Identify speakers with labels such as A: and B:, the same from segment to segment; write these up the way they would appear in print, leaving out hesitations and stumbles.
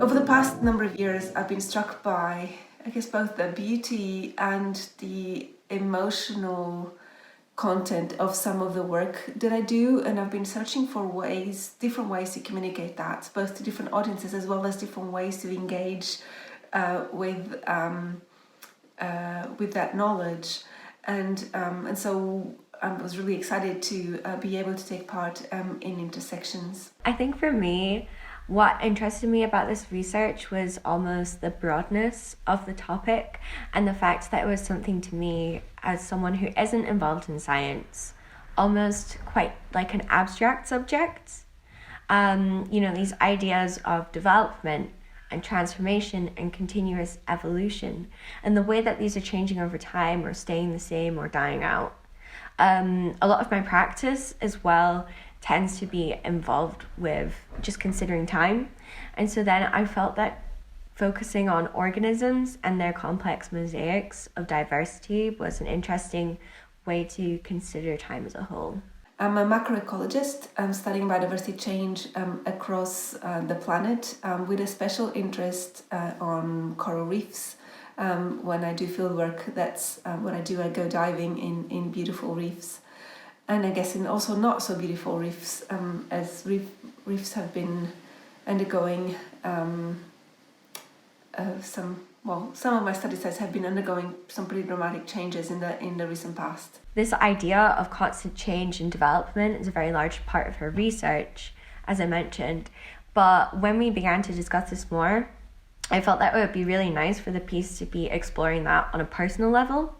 A: Over the past number of years, I've been struck by, I guess, both the beauty and the emotional content of some of the work that I do, and I've been searching for different ways to communicate that, both to different audiences as well as different ways to engage with that knowledge, and so I was really excited to be able to take part in Intersections.
B: I think for me, what interested me about this research was almost the broadness of the topic and the fact that it was something to me as someone who isn't involved in science, almost quite like an abstract subject. These ideas of development and transformation and continuous evolution and the way that these are changing over time or staying the same or dying out. A lot of my practice as well tends to be involved with just considering time. And so then I felt that focusing on organisms and their complex mosaics of diversity was an interesting way to consider time as a whole.
A: I'm a macroecologist. I'm studying biodiversity change across the planet with a special interest on coral reefs. When I do field work, that's what I do. I go diving in beautiful reefs. And I guess in also not so beautiful reefs, as reefs have been undergoing some of my study sites have been undergoing some pretty dramatic changes in the recent past.
B: This idea of constant change and development is a very large part of her research, as I mentioned. But when we began to discuss this more, I felt that it would be really nice for the piece to be exploring that on a personal level.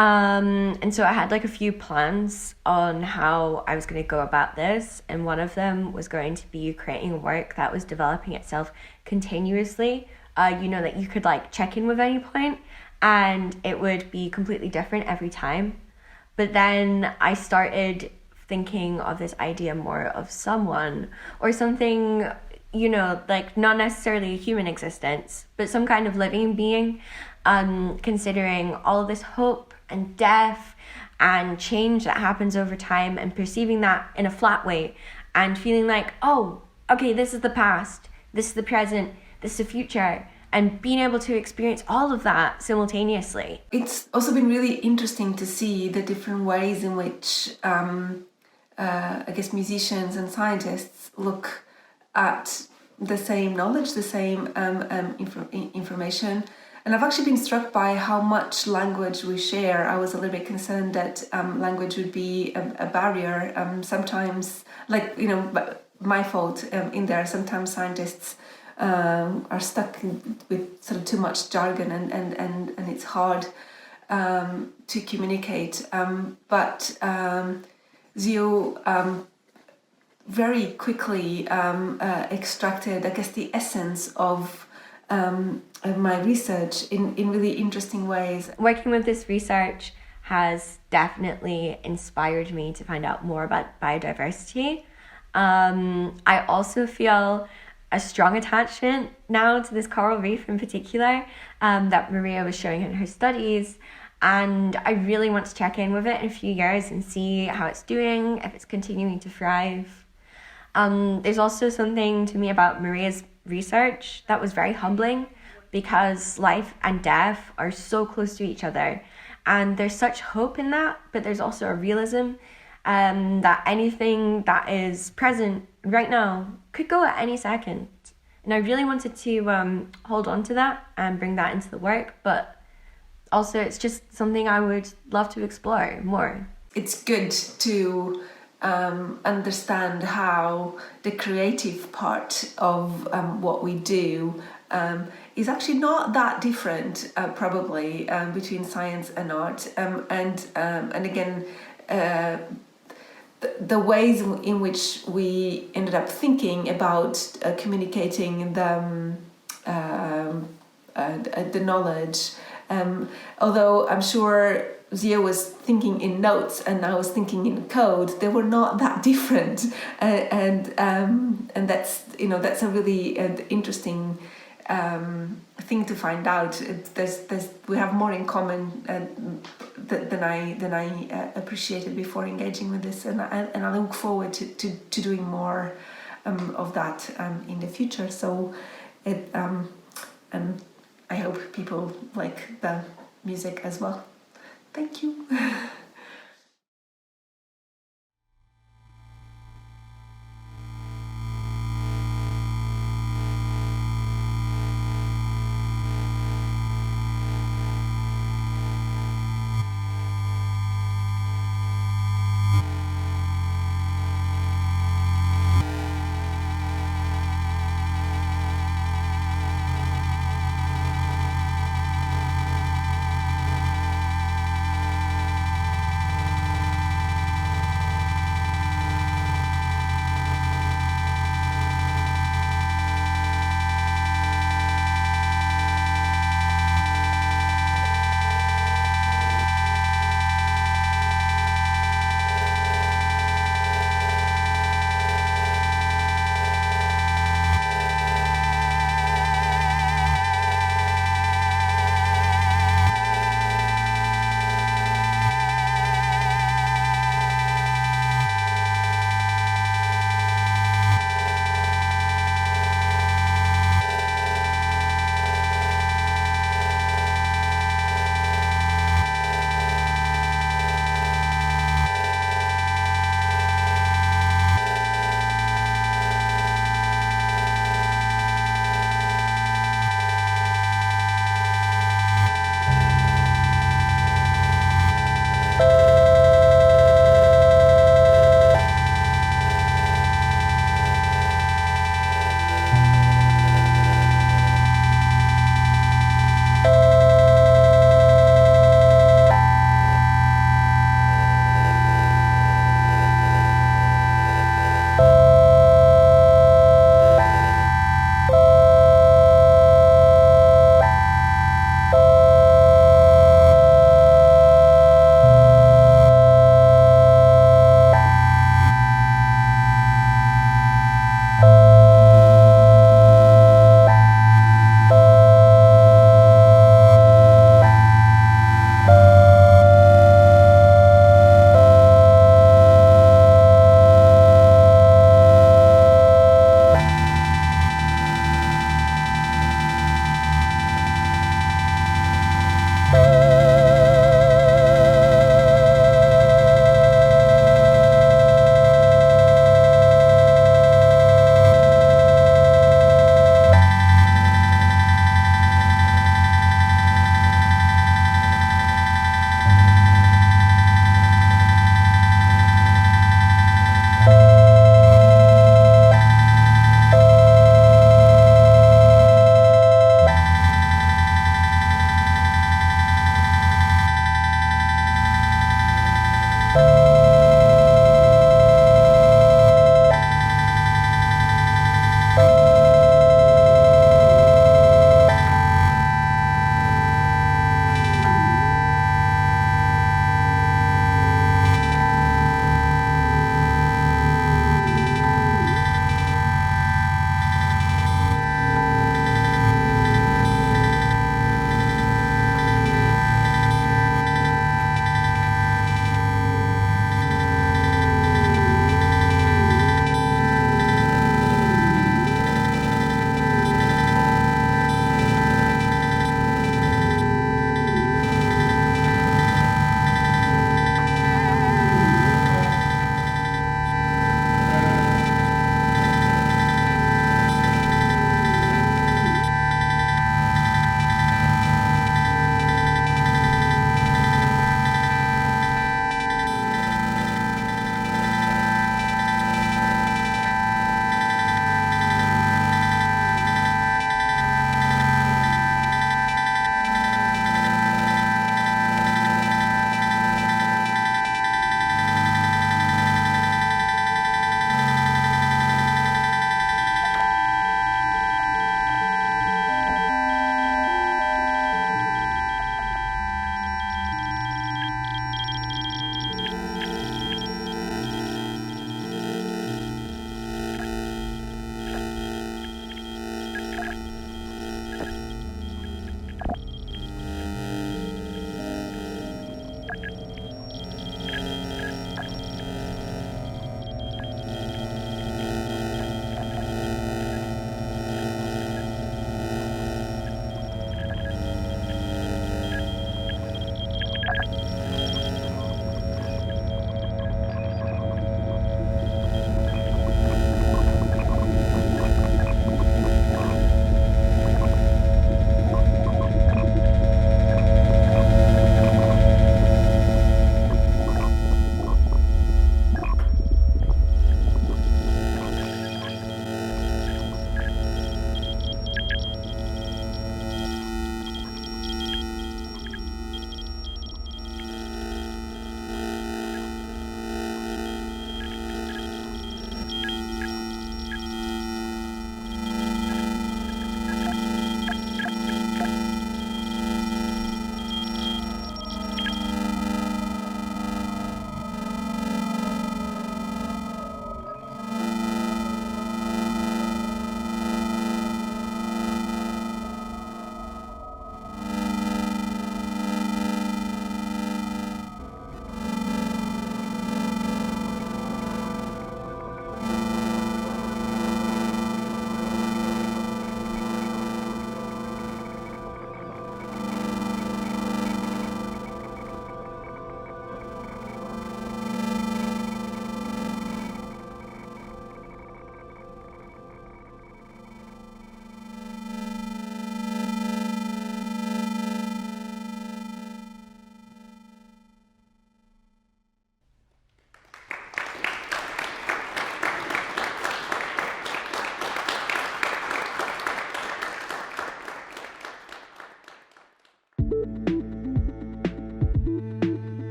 B: And so I had like a few plans on how I was going to go about this, and one of them was going to be creating a work that was developing itself continuously, that you could like check in with any point and it would be completely different every time. But then I started thinking of this idea more of someone or something, like not necessarily a human existence, but some kind of living being, considering all of this hope and death and change that happens over time and perceiving that in a flat way and feeling like, oh, okay, this is the past, this is the present, this is the future, and being able to experience all of that simultaneously.
A: It's also been really interesting to see the different ways in which I guess musicians and scientists look at the same knowledge, the same information. And I've actually been struck by how much language we share. I was a little bit concerned that language would be a barrier. Sometimes, my fault in there, sometimes scientists are stuck with sort of too much jargon and it's hard to communicate. But Zio very quickly extracted, I guess, the essence of my research in really interesting ways.
B: Working with this research has definitely inspired me to find out more about biodiversity. I also feel a strong attachment now to this coral reef in particular that Maria was showing in her studies, and I really want to check in with it in a few years and see how it's doing, if it's continuing to thrive. There's also something to me about Maria's research that was very humbling, because life and death are so close to each other and there's such hope in that, but there's also a realism that anything that is present right now could go at any second. And I really wanted to hold on to that and bring that into the work, but also it's just something I would love to explore more.
A: It's good to understand how the creative part of what we do is actually not that different, probably, between science and art. And again, the ways in which we ended up thinking about communicating the knowledge, although I'm sure Zia was thinking in notes and I was thinking in code, they were not that different, and that's a really interesting thing to find out. We have more in common than I appreciated before engaging with this, and I look forward to doing more of that in the future. So and I hope people like the music as well. Thank you.